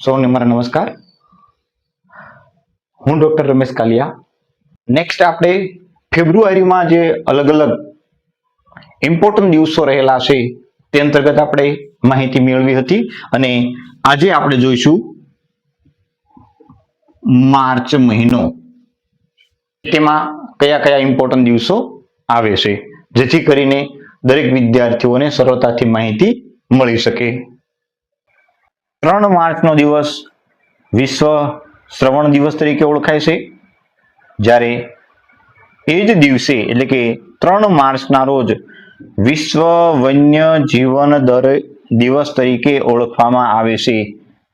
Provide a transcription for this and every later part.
સૌને મારા નમસ્કાર. હું ડોક્ટર રમેશ કાલિયા. નેક્સ્ટ આપણે ફેબ્રુઆરીમાં જે અલગ અલગ ઇમ્પોર્ટન્ટ દિવસો રહેલા છે તે અંતર્ગત આપણે માહિતી મેળવી હતી અને આજે આપણે જોઈશું માર્ચ મહિનો, તેમાં કયા કયા ઇમ્પોર્ટન્ટ દિવસો આવે છે, જેથી કરીને દરેક વિદ્યાર્થીઓને સરળતાથી માહિતી મળી શકે. 3 માર્ચનો દિવસ વિશ્વ શ્રવણ દિવસ તરીકે ઓળખાય છે. જ્યારે એ જ દિવસે એટલે કે 3 માર્ચના રોજ વિશ્વ વન્ય જીવન દિવસ તરીકે ઓળખવામાં આવે છે.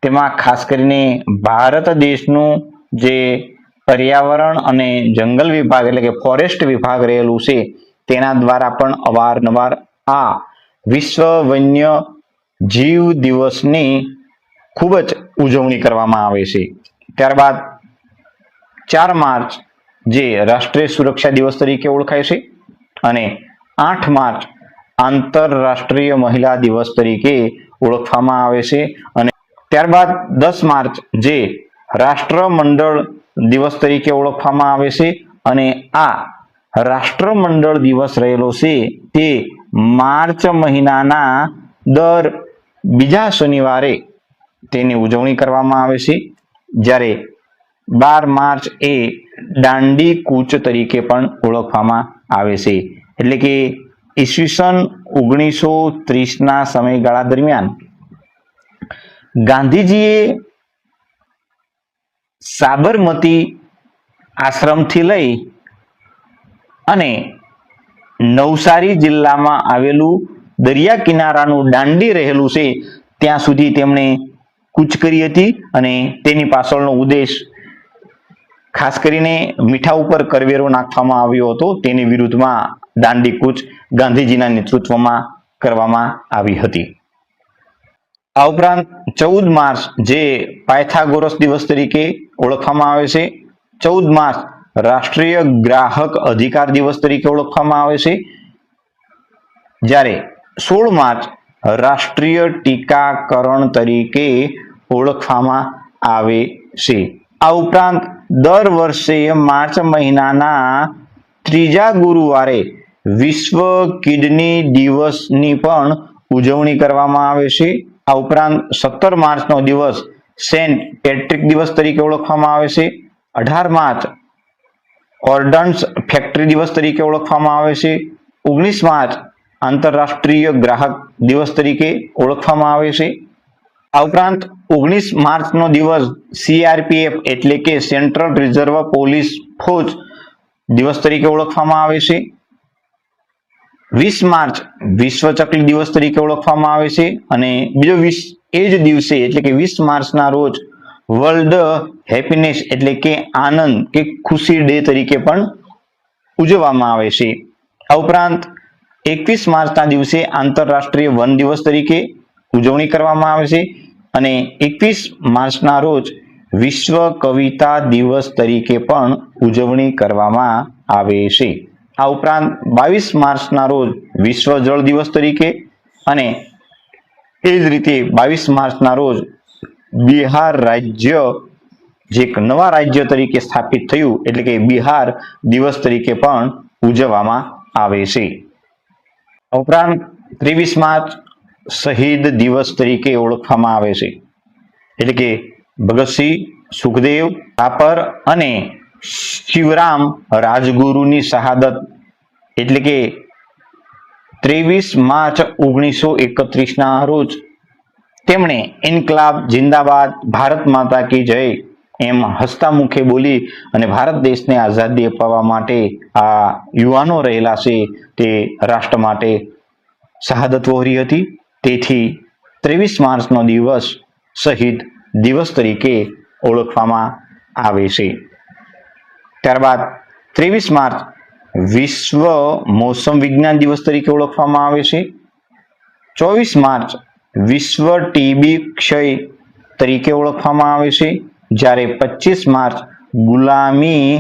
તેમાં ખાસ કરીને ભારત દેશનું જે પર્યાવરણ અને જંગલ વિભાગ એટલે કે ફોરેસ્ટ વિભાગ રહેલું છે તેના દ્વારા પણ અવારનવાર આ વિશ્વ વન્ય જીવ દિવસની ખૂબ જ ઉજવણી કરવામાં આવે છે. ત્યારબાદ 4 માર્ચ જે રાષ્ટ્રીય સુરક્ષા દિવસ તરીકે ઓળખાય છે અને 8 માર્ચ આંતરરાષ્ટ્રીય મહિલા દિવસ તરીકે ઓળખવામાં આવે છે અને ત્યારબાદ 10 માર્ચ જે રાષ્ટ્રમંડળ દિવસ તરીકે ઓળખવામાં આવે છે અને આ રાષ્ટ્રમંડળ દિવસ રહેલો છે તે માર્ચ મહિનાના દર બીજા શનિવારે તેની ઉજવણી કરવામાં આવે છે. જ્યારે 12 માર્ચ એ દાંડી કૂચ તરીકે પણ ઓળખવામાં આવે છે. એટલે કે ઈસવીસન 1930ના સમયગાળા દરમિયાન ગાંધીજીએ સાબરમતી આશ્રમથી લઈ અને નવસારી જિલ્લામાં આવેલું દરિયા કિનારાનું દાંડી રહેલું છે ત્યાં સુધી તેમણે કૂચ કરી હતી અને તેની પાછળનો ઉદ્દેશ ખાસ કરીને મીઠા ઉપર કરવેરો નાખવામાં આવ્યો હતો. તેની વિરુદ્ધમાં દાંડી કૂચ ગાંધીજીના નેતૃત્વમાં કરવામાં આવી હતી. આ ઉપરાંત 14 માર્ચ જે પાયથાગોરસ દિવસ તરીકે ઓળખવામાં આવે છે. 14 માર્ચ રાષ્ટ્રીય ગ્રાહક અધિકાર દિવસ તરીકે ઓળખવામાં આવે છે. જ્યારે 16 માર્ચ રાષ્ટ્રીય ટીકાકરણ તરીકે ઓળખવામાં આવે છે. આ ઉપરાંત દર વર્ષે માર્ચ મહિનાના 3જા ગુરુવારે વિશ્વ કિડની દિવસની પણ ઉજવણી કરવામાં આવે છે. આ ઉપરાંત 17 માર્ચનો દિવસ સેન્ટ પેટ્રિક દિવસ તરીકે ઓળખવામાં આવે છે. 18 માર્ચ ઓર્ડન્સ ફેક્ટરી દિવસ તરીકે ઓળખવામાં આવે છે. 19 માર્ચ આંતરરાષ્ટ્રીય ગ્રાહક દિવસ તરીકે ઓળખવામાં આવે છે. આ ઉપરાંત 19 માર્ચનો દિવસ CRPF એટલે કે સેન્ટ્રલ રિઝર્વ પોલીસ ફોજ દિવસ તરીકે ઓળખવામાં આવે છે. 20 માર્ચ વિશ્વ ચકલી દિવસ તરીકે ઓળખવામાં આવે છે અને બીજો એ જ દિવસે એટલે કે 20 માર્ચના રોજ વર્લ્ડ હેપીનેસ એટલે કે આનંદ કે ખુશી ડે તરીકે પણ ઉજવવામાં આવે છે. આ ઉપરાંત 21 માર્ચના દિવસે આંતરરાષ્ટ્રીય વન દિવસ તરીકે ઉજવણી કરવામાં આવે છે અને 21 માર્ચના રોજ વિશ્વ કવિતા દિવસ તરીકે પણ ઉજવણી કરવામાં આવે છે. આ ઉપરાંત 22 માર્ચના રોજ વિશ્વ જળ દિવસ તરીકે અને એ જ રીતે 22 માર્ચના રોજ બિહાર રાજ્ય જે એક નવા રાજ્ય તરીકે સ્થાપિત થયું એટલે કે બિહાર દિવસ તરીકે પણ ઉજવવામાં આવે છે. ઉપરાંત 23 માર્ચ શહીદ દિવસ તરીકે ઓળખવામાં આવે છે. એટલે કે ભગતસિંહ, સુખદેવ, થાપર અને શિવરામ રાજગુરુની શહાદત એટલે કે 23 માર્ચ 1931ના રોજ તેમણે ઇન્કલાબ જિંદાબાદ, ભારત માતા કી જય એમ હસતા મુખે બોલી અને ભારત દેશને આઝાદી અપાવવા માટે આ યુવાનો રહેલા છે તે રાષ્ટ્ર માટે શહાદત વહોરી હતી. તેથી 23 માર્ચનો દિવસ શહીદ દિવસ તરીકે ઓળખવામાં આવે છે. ત્યારબાદ 23 માર્ચ વિશ્વ મોસમ વિજ્ઞાન દિવસ તરીકે ઓળખવામાં આવે છે. 24 માર્ચ વિશ્વ ટીબી ક્ષય તરીકે ઓળખવામાં આવે છે. જ્યારે 25 માર્ચ ગુલામી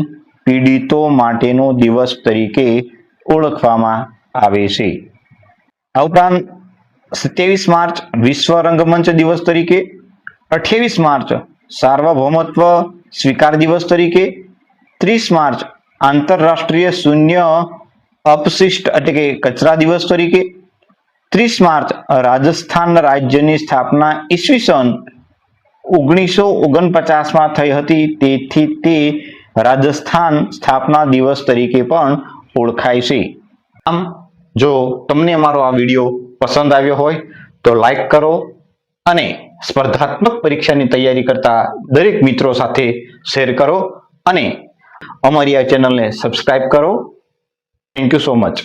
પીડિતો માટેનો દિવસ તરીકે ઓળખવામાં આવે છે. આ ઉપરાંત 27 માર્ચ વિશ્વ રંગમંચ દિવસ તરીકે 28 માર્ચ સાર્વભૌમત્વ સ્વીકાર દિવસ તરીકે, 30 માર્ચ આંતરરાષ્ટ્રીય શૂન્ય અપશિષ્ટ એટલે કે કચરા દિવસ તરીકે, 30 માર્ચ રાજસ્થાન રાજ્યની સ્થાપના ઈસવીસન 1949 થઈ હતી, તેથી તે રાજસ્થાન સ્થાપના દિવસ તરીકે પણ ઓળખાય છે. આમ જો તમને અમારો આ વિડીયો પસંદ આવ્યો હોય તો લાઈક કરો અને સ્પર્ધાત્મક પરીક્ષાની તૈયારી કરતા દરેક મિત્રો સાથે શેર કરો અને અમારી આ ચેનલને સબસ્ક્રાઇબ કરો. Thank you so much.